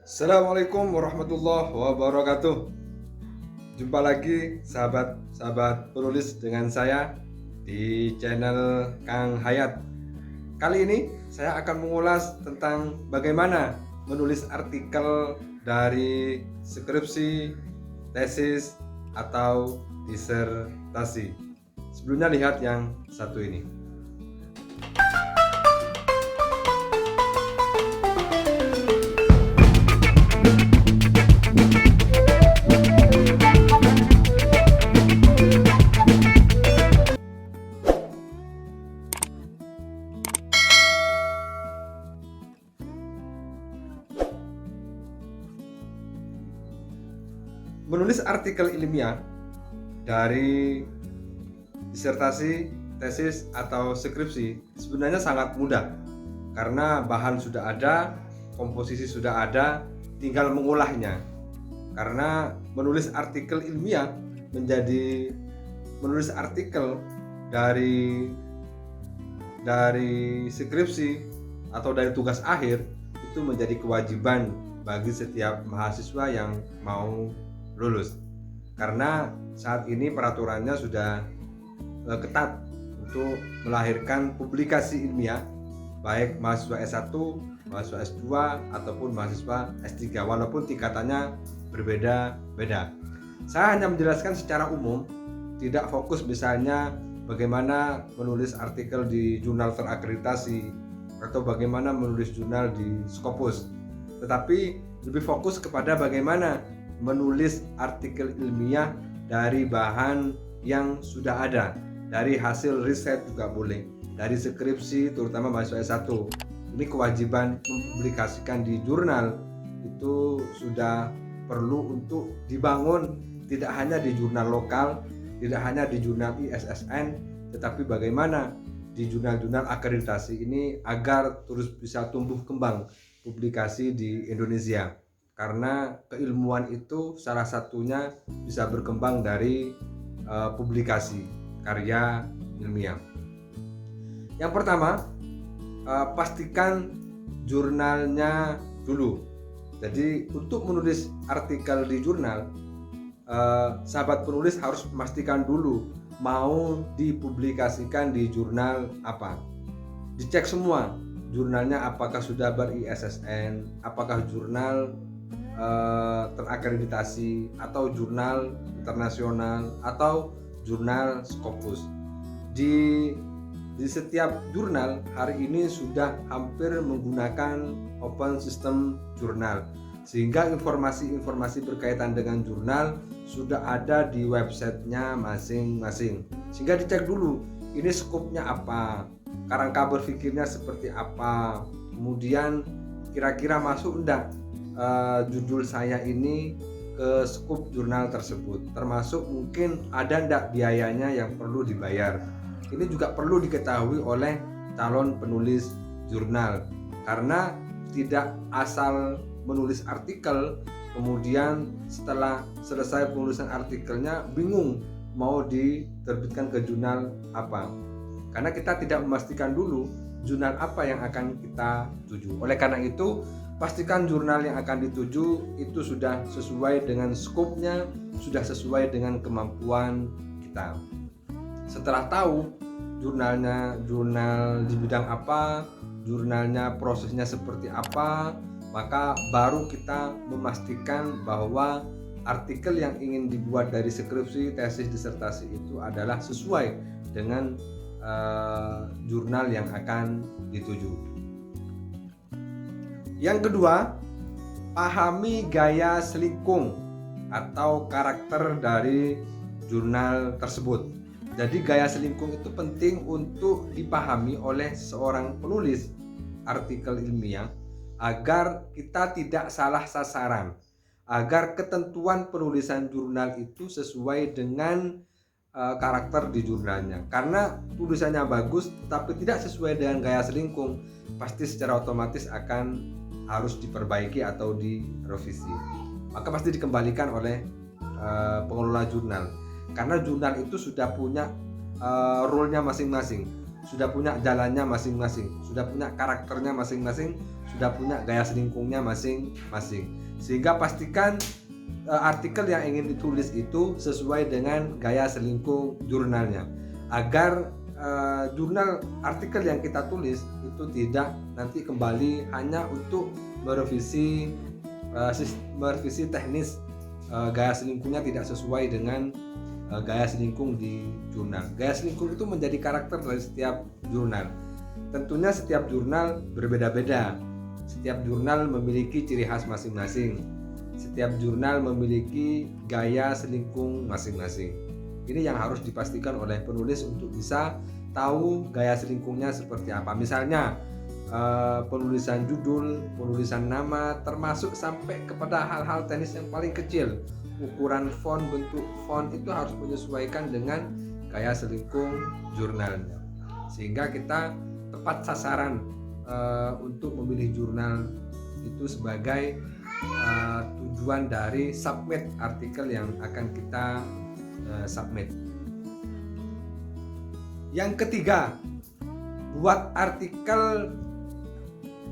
Assalamualaikum warahmatullahi wabarakatuh. Jumpa lagi sahabat-sahabat penulis dengan saya di channel Kang Hayat. Kali ini saya akan mengulas tentang bagaimana menulis artikel dari skripsi, tesis, atau disertasi. Sebelumnya lihat yang satu ini. Menulis artikel ilmiah dari disertasi, tesis, atau skripsi sebenarnya sangat mudah karena bahan sudah ada, komposisi sudah ada, tinggal mengolahnya. Karena menulis artikel ilmiah menjadi menulis artikel dari skripsi atau dari tugas akhir itu menjadi kewajiban bagi setiap mahasiswa yang mau lulus, karena saat ini peraturannya sudah ketat untuk melahirkan publikasi ilmiah baik mahasiswa S1, mahasiswa S2 ataupun mahasiswa S3 walaupun tingkatannya berbeda-beda. Saya hanya menjelaskan secara umum, tidak fokus misalnya bagaimana menulis artikel di jurnal terakreditasi atau bagaimana menulis jurnal di Scopus, tetapi lebih fokus kepada bagaimana menulis artikel ilmiah dari bahan yang sudah ada, dari hasil riset juga boleh, dari skripsi terutama mahasiswa S1. Ini kewajiban mempublikasikan di jurnal itu sudah perlu untuk dibangun, tidak hanya di jurnal lokal, tidak hanya di jurnal ISSN, tetapi bagaimana di jurnal-jurnal akreditasi ini agar terus bisa tumbuh kembang publikasi di Indonesia. Karena keilmuan itu salah satunya bisa berkembang dari publikasi karya ilmiah. Yang pertama, pastikan jurnalnya dulu. Jadi untuk menulis artikel di jurnal, sahabat penulis harus memastikan dulu mau dipublikasikan di jurnal apa. Dicek semua jurnalnya apakah sudah ber-ISSN, apakah jurnal terakreditasi atau jurnal internasional atau jurnal Scopus. Di setiap jurnal hari ini sudah hampir menggunakan open system jurnal, sehingga informasi-informasi berkaitan dengan jurnal sudah ada di websitenya masing-masing. Sehingga dicek dulu ini skopnya apa, kerangka berpikirnya seperti apa, kemudian kira-kira masuk enggak judul saya ini ke skop jurnal tersebut, termasuk mungkin ada enggak biayanya yang perlu dibayar. Ini juga perlu diketahui oleh calon penulis jurnal, karena tidak asal menulis artikel kemudian setelah selesai penulisan artikelnya bingung mau diterbitkan ke jurnal apa, karena kita tidak memastikan dulu jurnal apa yang akan kita tuju. Oleh karena itu, pastikan jurnal yang akan dituju itu sudah sesuai dengan skopnya, sudah sesuai dengan kemampuan kita. Setelah tahu jurnalnya jurnal di bidang apa, jurnalnya prosesnya seperti apa, maka baru kita memastikan bahwa artikel yang ingin dibuat dari skripsi, tesis, disertasi itu adalah sesuai dengan jurnal yang akan dituju. Yang kedua, pahami gaya selingkung atau karakter dari jurnal tersebut. Jadi gaya selingkung itu penting untuk dipahami oleh seorang penulis artikel ilmiah agar kita tidak salah sasaran, agar ketentuan penulisan jurnal itu sesuai dengan karakter di jurnalnya. Karena tulisannya bagus tapi tidak sesuai dengan gaya selingkung, pasti secara otomatis akan harus diperbaiki atau direvisi. Maka pasti dikembalikan oleh pengelola jurnal, karena jurnal itu sudah punya role-nya masing-masing, sudah punya jalannya masing-masing, sudah punya karakternya masing-masing, sudah punya gaya selingkungnya masing-masing. Sehingga pastikan artikel yang ingin ditulis itu sesuai dengan gaya selingkuh jurnalnya, agar jurnal artikel yang kita tulis itu tidak nanti kembali hanya untuk merevisi teknis gaya selingkuhnya tidak sesuai dengan gaya selingkuh di jurnal. Gaya selingkuh itu menjadi karakter dari setiap jurnal. Tentunya setiap jurnal berbeda-beda. Setiap jurnal memiliki ciri khas masing-masing. Setiap jurnal memiliki gaya selingkuh masing-masing. Ini yang harus dipastikan oleh penulis untuk bisa tahu gaya selingkuhnya seperti apa. Misalnya penulisan judul, penulisan nama, termasuk sampai kepada hal-hal teknis yang paling kecil. Ukuran font, bentuk font itu harus menyesuaikan dengan gaya selingkuh jurnalnya. Sehingga kita tepat sasaran untuk memilih jurnal itu sebagai tujuan dari submit artikel yang akan kita submit. Yang ketiga, buat artikel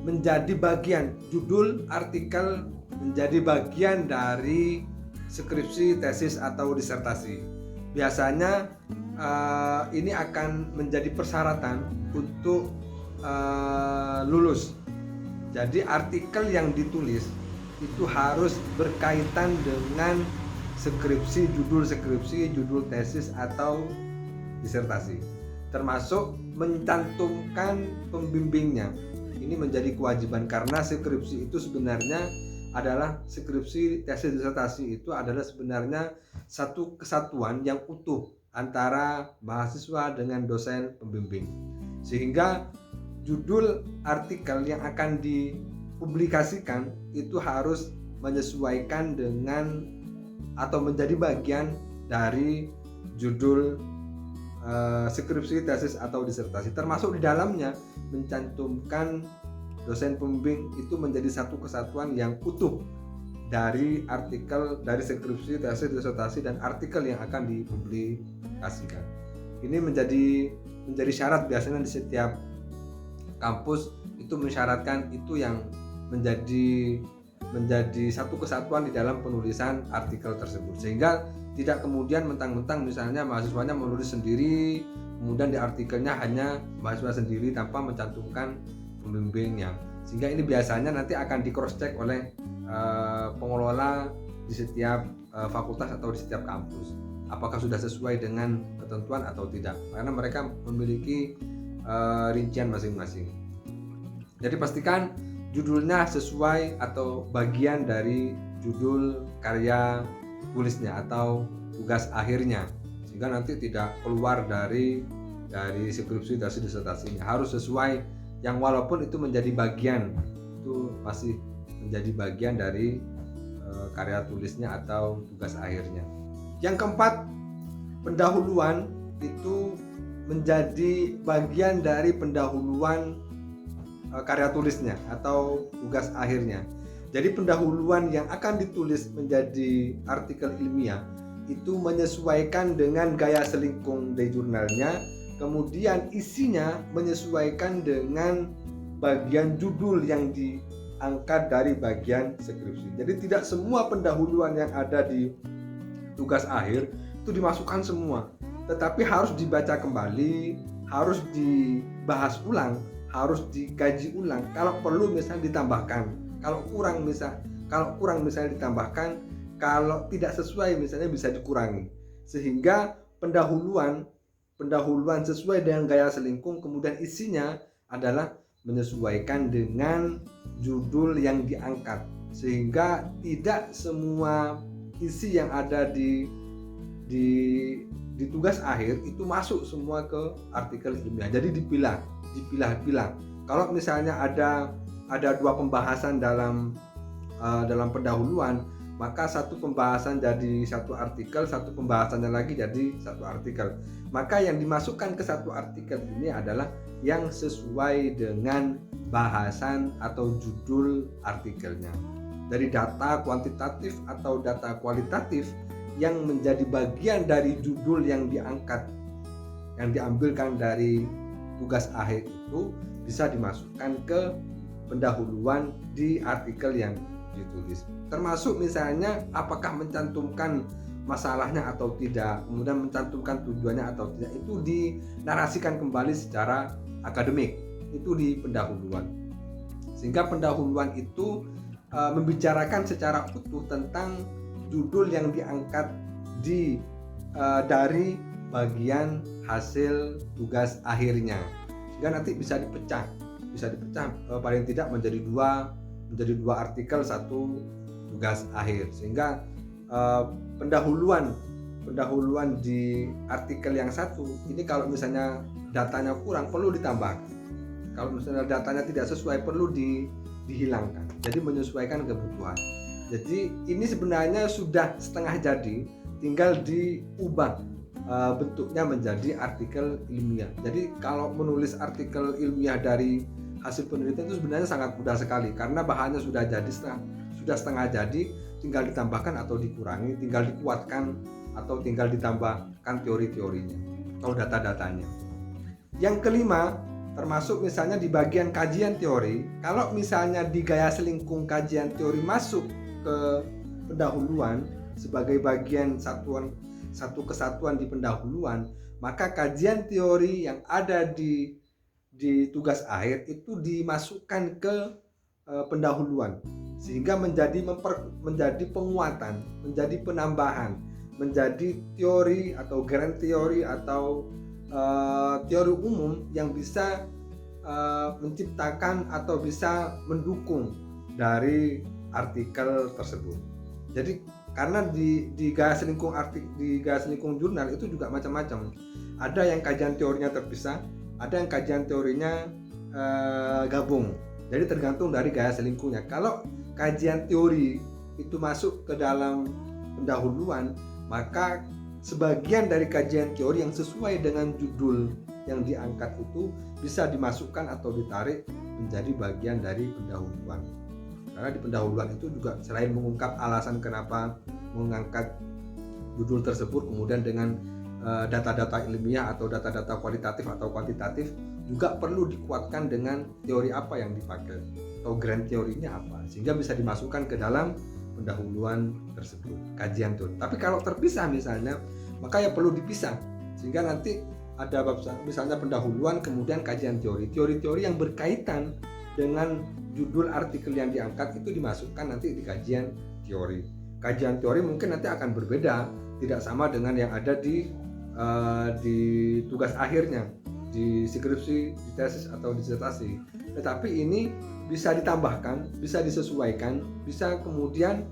menjadi bagian, judul artikel menjadi bagian dari skripsi, tesis atau disertasi. Biasanya ini akan menjadi persyaratan untuk lulus. Jadi artikel yang ditulis itu harus berkaitan dengan skripsi, judul tesis atau disertasi, termasuk mencantumkan pembimbingnya. Ini menjadi kewajiban karena skripsi itu sebenarnya adalah skripsi, tesis, disertasi itu adalah sebenarnya satu kesatuan yang utuh antara mahasiswa dengan dosen pembimbing. Sehingga judul artikel yang akan dipublikasikan itu harus menyesuaikan dengan atau menjadi bagian dari judul skripsi, tesis atau disertasi, termasuk di dalamnya mencantumkan dosen pembimbing itu menjadi satu kesatuan yang utuh dari artikel, dari skripsi, tesis, disertasi dan artikel yang akan dipublikasikan. Ini menjadi syarat biasanya di setiap kampus itu mensyaratkan itu yang menjadi satu kesatuan di dalam penulisan artikel tersebut, sehingga tidak kemudian mentang-mentang misalnya mahasiswanya menulis sendiri, kemudian di artikelnya hanya mahasiswa sendiri tanpa mencantumkan pembimbingnya. Sehingga ini biasanya nanti akan di cross check oleh pengelola di setiap fakultas atau di setiap kampus, apakah sudah sesuai dengan ketentuan atau tidak, karena mereka memiliki rincian masing-masing. Jadi pastikan judulnya sesuai atau bagian dari judul karya tulisnya atau tugas akhirnya, sehingga nanti tidak keluar dari skripsi, tesis, disertasinya. Harus sesuai, yang walaupun itu menjadi bagian, itu masih menjadi bagian dari karya tulisnya atau tugas akhirnya. Yang keempat, pendahuluan itu menjadi bagian dari pendahuluan karya tulisnya atau tugas akhirnya. Jadi pendahuluan yang akan ditulis menjadi artikel ilmiah itu menyesuaikan dengan gaya selingkuh dari jurnalnya, kemudian isinya menyesuaikan dengan bagian judul yang diangkat dari bagian skripsi. Jadi tidak semua pendahuluan yang ada di tugas akhir itu dimasukkan semua, tetapi harus dibaca kembali, harus dibahas ulang, harus dikaji ulang. Kalau perlu misalnya ditambahkan, kalau kurang misalnya ditambahkan, kalau tidak sesuai misalnya bisa dikurangi. Sehingga pendahuluan sesuai dengan gaya selingkuh, kemudian isinya adalah menyesuaikan dengan judul yang diangkat, sehingga tidak semua isi yang ada di tugas akhir itu masuk semua ke artikel ilmiah. Jadi dipilah. Kalau misalnya ada dua pembahasan dalam pendahuluan, maka satu pembahasan jadi satu artikel, satu pembahasannya lagi jadi satu artikel. Maka yang dimasukkan ke satu artikel ini adalah yang sesuai dengan bahasan atau judul artikelnya. Dari data kuantitatif atau data kualitatif yang menjadi bagian dari judul yang diangkat, yang diambilkan dari tugas akhir itu bisa dimasukkan ke pendahuluan di artikel yang ditulis. Termasuk misalnya apakah mencantumkan masalahnya atau tidak, kemudian mencantumkan tujuannya atau tidak, itu dinarasikan kembali secara akademik, itu di pendahuluan. Sehingga pendahuluan itu membicarakan secara utuh tentang judul yang diangkat dari bagian hasil tugas akhirnya, sehingga nanti bisa dipecah paling tidak menjadi dua artikel, satu tugas akhir. Sehingga pendahuluan di artikel yang satu ini kalau misalnya datanya kurang perlu ditambahkan, kalau misalnya datanya tidak sesuai perlu dihilangkan, jadi menyesuaikan kebutuhan. Jadi ini sebenarnya sudah setengah jadi, tinggal diubah bentuknya menjadi artikel ilmiah. Jadi kalau menulis artikel ilmiah dari hasil penelitian itu sebenarnya sangat mudah sekali, karena bahannya sudah setengah jadi, tinggal ditambahkan atau dikurangi, tinggal dikuatkan atau tinggal ditambahkan teori-teorinya atau data-datanya. Yang kelima, termasuk misalnya di bagian kajian teori, kalau misalnya di gaya selingkung kajian teori masuk ke pendahuluan sebagai bagian satu kesatuan di pendahuluan, maka kajian teori yang ada di tugas akhir itu dimasukkan ke pendahuluan, sehingga menjadi penguatan, menjadi penambahan, menjadi teori atau grand teori atau teori umum yang bisa menciptakan atau bisa mendukung dari artikel tersebut. Jadi karena di gaya selingkung jurnal itu juga macam-macam. Ada yang kajian teorinya terpisah, ada yang kajian teorinya gabung. Jadi tergantung dari gaya selingkungnya. Kalau kajian teori itu masuk ke dalam pendahuluan, maka sebagian dari kajian teori yang sesuai dengan judul yang diangkat itu bisa dimasukkan atau ditarik menjadi bagian dari pendahuluan. Karena di pendahuluan itu juga selain mengungkap alasan kenapa mengangkat judul tersebut, kemudian dengan data-data ilmiah atau data-data kualitatif atau kuantitatif, juga perlu dikuatkan dengan teori apa yang dipakai atau grand teorinya apa, sehingga bisa dimasukkan ke dalam pendahuluan tersebut, kajian teori. Tapi kalau terpisah misalnya, maka ya perlu dipisah, sehingga nanti ada misalnya pendahuluan kemudian kajian teori yang berkaitan dengan judul artikel yang diangkat itu dimasukkan nanti di kajian teori. Kajian teori mungkin nanti akan berbeda, tidak sama dengan yang ada di tugas akhirnya, di skripsi, di tesis atau disertasi. Tetapi ini bisa ditambahkan, bisa disesuaikan, bisa kemudian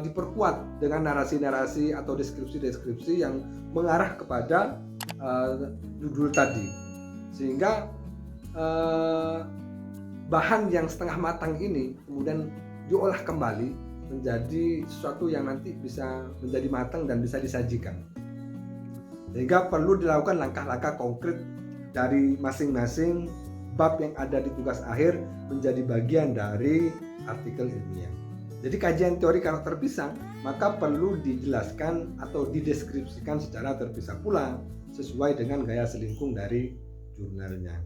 diperkuat dengan narasi-narasi atau deskripsi-deskripsi yang mengarah kepada judul tadi, sehingga bahan yang setengah matang ini kemudian diolah kembali menjadi sesuatu yang nanti bisa menjadi matang dan bisa disajikan. Sehingga perlu dilakukan langkah-langkah konkret dari masing-masing bab yang ada di tugas akhir menjadi bagian dari artikel ilmiah. Jadi kajian teori kalau terpisah, maka perlu dijelaskan atau dideskripsikan secara terpisah pula sesuai dengan gaya selingkung dari jurnalnya.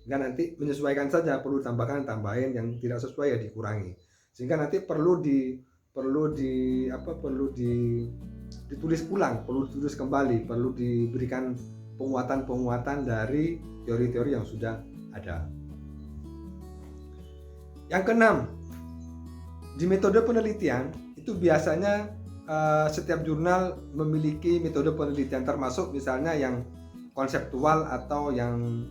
Sehingga nanti menyesuaikan saja, perlu tambahin yang tidak sesuai ya dikurangi. Sehingga nanti perlu ditulis ulang, perlu ditulis kembali, perlu diberikan penguatan dari teori-teori yang sudah ada. Yang keenam, di metode penelitian itu biasanya setiap jurnal memiliki metode penelitian, termasuk misalnya yang konseptual atau yang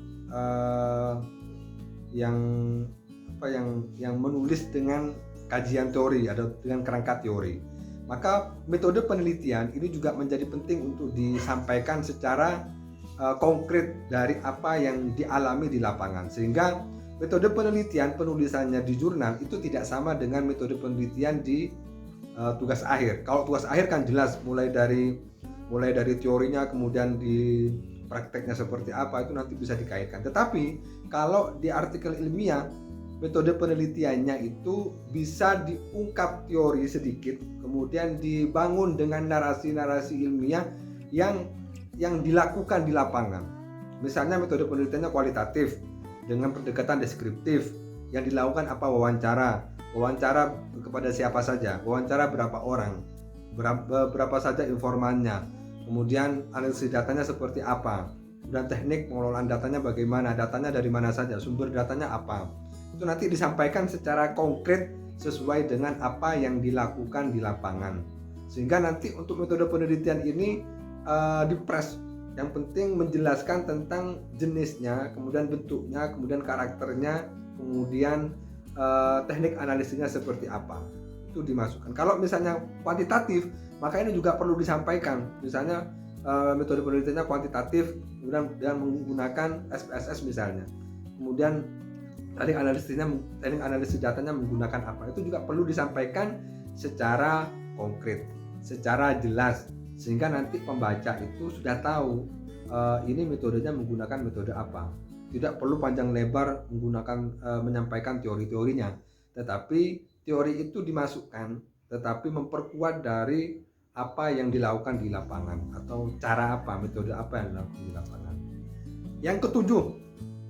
menulis dengan kajian teori atau dengan kerangka teori. Maka metode penelitian ini juga menjadi penting untuk disampaikan secara konkret dari apa yang dialami di lapangan, sehingga metode penelitian penulisannya di jurnal itu tidak sama dengan metode penelitian di tugas akhir. Kalau tugas akhir kan jelas mulai dari teorinya, kemudian di prakteknya seperti apa, itu nanti bisa dikaitkan. Tetapi kalau di artikel ilmiah, metode penelitiannya itu bisa diungkap teori sedikit, kemudian dibangun dengan narasi-narasi ilmiah yang dilakukan di lapangan. Misalnya metode penelitiannya kualitatif dengan pendekatan deskriptif, yang dilakukan apa? Wawancara. Wawancara kepada siapa saja? Wawancara berapa orang? Berapa saja informannya? Kemudian analisis datanya seperti apa? Dan teknik pengelolaan datanya bagaimana? Datanya dari mana saja? Sumber datanya apa? Itu nanti disampaikan secara konkret sesuai dengan apa yang dilakukan di lapangan. Sehingga nanti untuk metode penelitian ini dipres. Yang penting menjelaskan tentang jenisnya, kemudian bentuknya, kemudian karakternya, kemudian teknik analisisnya seperti apa. Itu dimasukkan. Kalau misalnya kuantitatif, maka ini juga perlu disampaikan. Misalnya metode penelitiannya kuantitatif, kemudian menggunakan SPSS misalnya. Kemudian teknik analisis datanya menggunakan apa. Itu juga perlu disampaikan secara konkret, secara jelas, sehingga nanti pembaca itu sudah tahu ini metodenya menggunakan metode apa. Tidak perlu panjang lebar menyampaikan teori-teorinya, tetapi teori itu dimasukkan, tetapi memperkuat dari apa yang dilakukan di lapangan atau cara apa, metode apa yang dilakukan di lapangan. Yang ketujuh,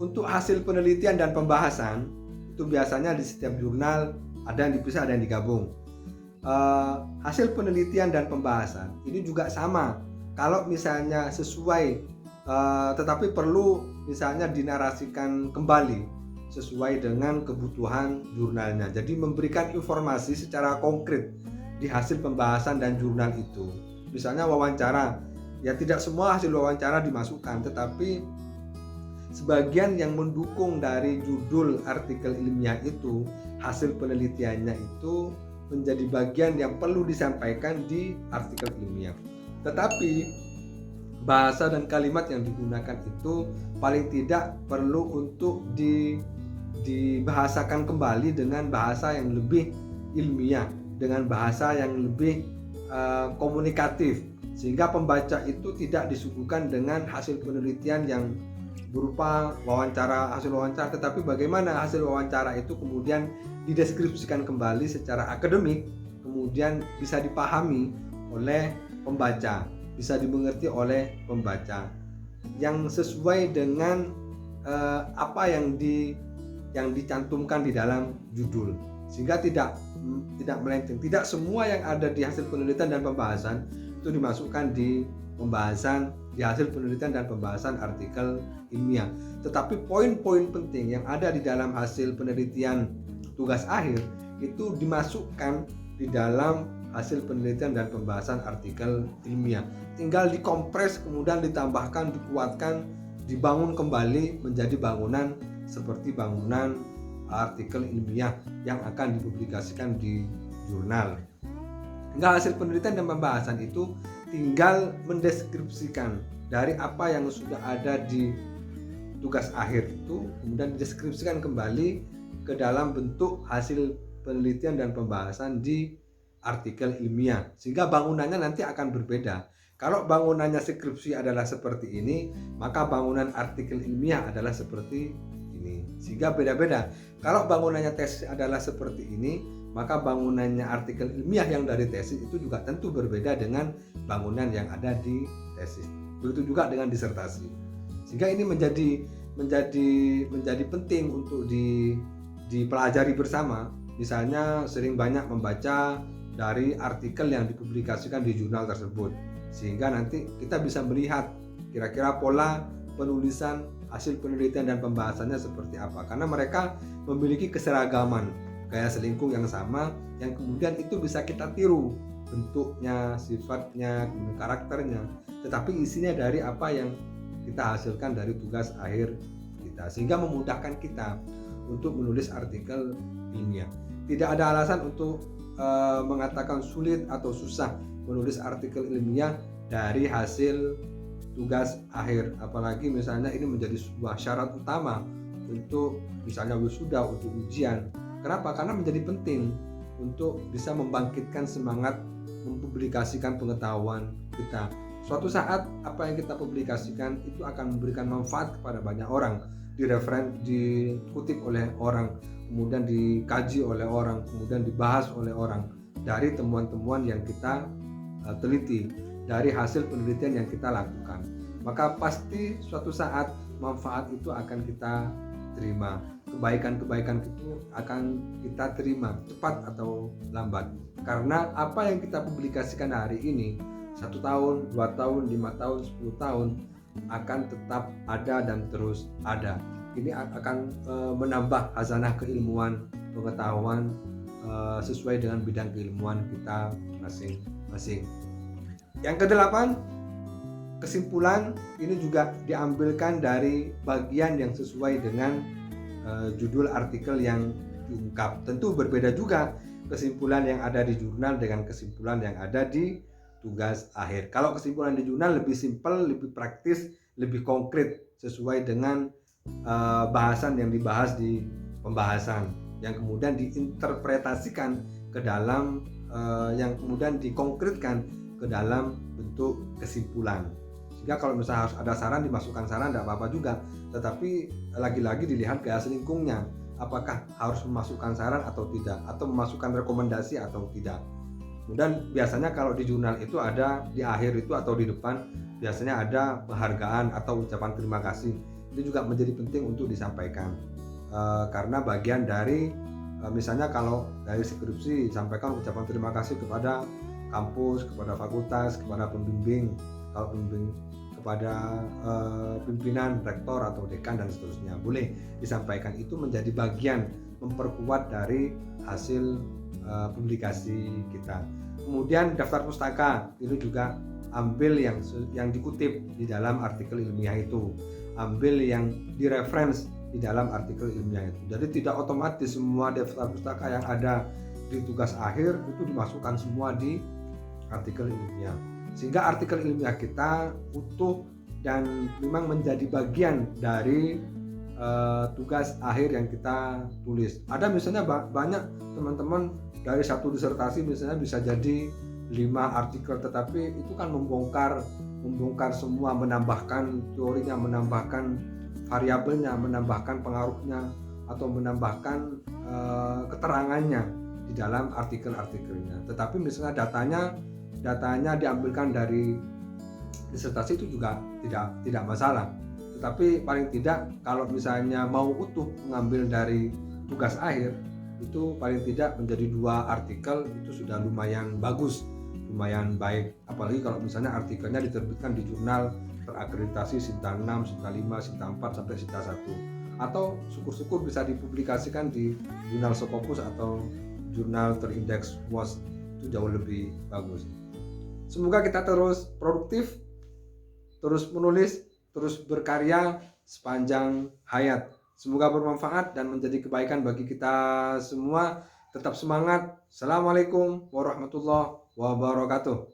untuk hasil penelitian dan pembahasan itu biasanya di setiap jurnal ada yang dipisah, ada yang digabung. Hasil penelitian dan pembahasan ini juga sama. Kalau misalnya sesuai tetapi perlu misalnya dinarasikan kembali sesuai dengan kebutuhan jurnalnya. Jadi memberikan informasi secara konkret di hasil pembahasan dan jurnal itu. Misalnya wawancara, ya tidak semua hasil wawancara dimasukkan, tetapi sebagian yang mendukung dari judul artikel ilmiah itu, hasil penelitiannya itu menjadi bagian yang perlu disampaikan di artikel ilmiah. Tetapi bahasa dan kalimat yang digunakan itu paling tidak perlu untuk dibahasakan kembali dengan bahasa yang lebih ilmiah, dengan bahasa yang lebih komunikatif, sehingga pembaca itu tidak disuguhkan dengan hasil penelitian yang berupa hasil wawancara, tetapi bagaimana hasil wawancara itu kemudian dideskripsikan kembali secara akademik, kemudian bisa dipahami oleh pembaca, bisa dimengerti oleh pembaca, yang sesuai dengan apa yang dicantumkan di dalam judul, sehingga tidak melenceng. Tidak semua yang ada di hasil penelitian dan pembahasan itu dimasukkan di pembahasan di hasil penelitian dan pembahasan artikel ilmiah, tetapi poin-poin penting yang ada di dalam hasil penelitian tugas akhir itu dimasukkan di dalam hasil penelitian dan pembahasan artikel ilmiah. Tinggal dikompres, kemudian ditambahkan, dikuatkan, dibangun kembali menjadi bangunan seperti bangunan artikel ilmiah yang akan dipublikasikan di jurnal. Hingga hasil penelitian dan pembahasan itu tinggal mendeskripsikan dari apa yang sudah ada di tugas akhir itu, kemudian dideskripsikan kembali ke dalam bentuk hasil penelitian dan pembahasan di artikel ilmiah, sehingga bangunannya nanti akan berbeda. Kalau bangunannya skripsi adalah seperti ini, maka bangunan artikel ilmiah adalah seperti ini, sehingga beda-beda. Kalau bangunannya tesis adalah seperti ini, maka bangunannya artikel ilmiah yang dari tesis itu juga tentu berbeda dengan bangunan yang ada di tesis. Begitu juga dengan disertasi. Sehingga ini menjadi penting untuk dipelajari bersama. Misalnya sering banyak membaca dari artikel yang dipublikasikan di jurnal tersebut, sehingga nanti kita bisa melihat kira-kira pola penulisan hasil penelitian dan pembahasannya seperti apa, karena mereka memiliki keseragaman gaya selingkuh yang sama, yang kemudian itu bisa kita tiru bentuknya, sifatnya, karakternya, tetapi isinya dari apa yang kita hasilkan dari tugas akhir kita, sehingga memudahkan kita untuk menulis artikel ilmiah. Tidak ada alasan untuk mengatakan sulit atau susah menulis artikel ilmiah dari hasil tugas akhir, apalagi misalnya ini menjadi sebuah syarat utama untuk misalnya wisuda, untuk ujian. Kenapa? Karena menjadi penting untuk bisa membangkitkan semangat mempublikasikan pengetahuan kita. Suatu saat apa yang kita publikasikan itu akan memberikan manfaat kepada banyak orang, dikutip oleh orang, kemudian dikaji oleh orang, kemudian dibahas oleh orang dari temuan-temuan yang kita teliti, dari hasil penelitian yang kita lakukan. Maka pasti suatu saat manfaat itu akan kita terima. Kebaikan-kebaikan itu akan kita terima cepat atau lambat. Karena apa yang kita publikasikan hari ini 1 tahun, 2 tahun, 5 tahun, 10 tahun akan tetap ada dan terus ada. Ini akan menambah hazanah keilmuan, pengetahuan sesuai dengan bidang keilmuan kita masing-masing. Yang kedelapan, kesimpulan ini juga diambilkan dari bagian yang sesuai dengan judul artikel yang diungkap. Tentu berbeda juga kesimpulan yang ada di jurnal dengan kesimpulan yang ada di tugas akhir. Kalau kesimpulan di jurnal lebih simpel, lebih praktis, lebih konkret sesuai dengan bahasan yang dibahas di pembahasan, yang kemudian diinterpretasikan ke dalam yang kemudian dikonkretkan ke dalam bentuk kesimpulan. Sehingga kalau misalnya harus ada saran, dimasukkan saran, tidak apa-apa juga. Tetapi lagi-lagi dilihat gaya selingkungnya, apakah harus memasukkan saran atau tidak, atau memasukkan rekomendasi atau tidak. Kemudian biasanya kalau di jurnal itu ada di akhir itu atau di depan biasanya ada penghargaan atau ucapan terima kasih. Itu juga menjadi penting untuk disampaikan karena bagian dari misalnya kalau dari skripsi sampaikan ucapan terima kasih kepada kampus, kepada fakultas, kepada pembimbing, kalau pembimbing kepada pimpinan, rektor atau dekan dan seterusnya, boleh disampaikan. Itu menjadi bagian memperkuat dari hasil publikasi kita. Kemudian daftar pustaka itu juga ambil yang dikutip di dalam artikel ilmiah itu, ambil yang direference di dalam artikel ilmiah itu. Jadi tidak otomatis semua daftar pustaka yang ada di tugas akhir itu dimasukkan semua di artikel ilmiah. Sehingga artikel ilmiah kita utuh dan memang menjadi bagian dari tugas akhir yang kita tulis. Ada misalnya banyak teman-teman dari satu disertasi misalnya bisa jadi 5 artikel, tetapi itu kan membongkar semua, menambahkan teorinya, menambahkan variabelnya, menambahkan pengaruhnya atau menambahkan keterangannya di dalam artikel-artikelnya. Tetapi misalnya datanya diambilkan dari disertasi itu juga tidak masalah. Tetapi paling tidak kalau misalnya mau utuh mengambil dari tugas akhir itu paling tidak menjadi 2 artikel itu sudah lumayan bagus, lumayan baik. Apalagi kalau misalnya artikelnya diterbitkan di jurnal terakreditasi Sinta 6, Sinta 5, Sinta 4 sampai Sinta 1, atau syukur-syukur bisa dipublikasikan di jurnal Scopus atau jurnal terindeks WOS, itu jauh lebih bagus. Semoga kita terus produktif, terus menulis, terus berkarya sepanjang hayat. Semoga bermanfaat dan menjadi kebaikan bagi kita semua. Tetap semangat. Assalamualaikum warahmatullahi wabarakatuh.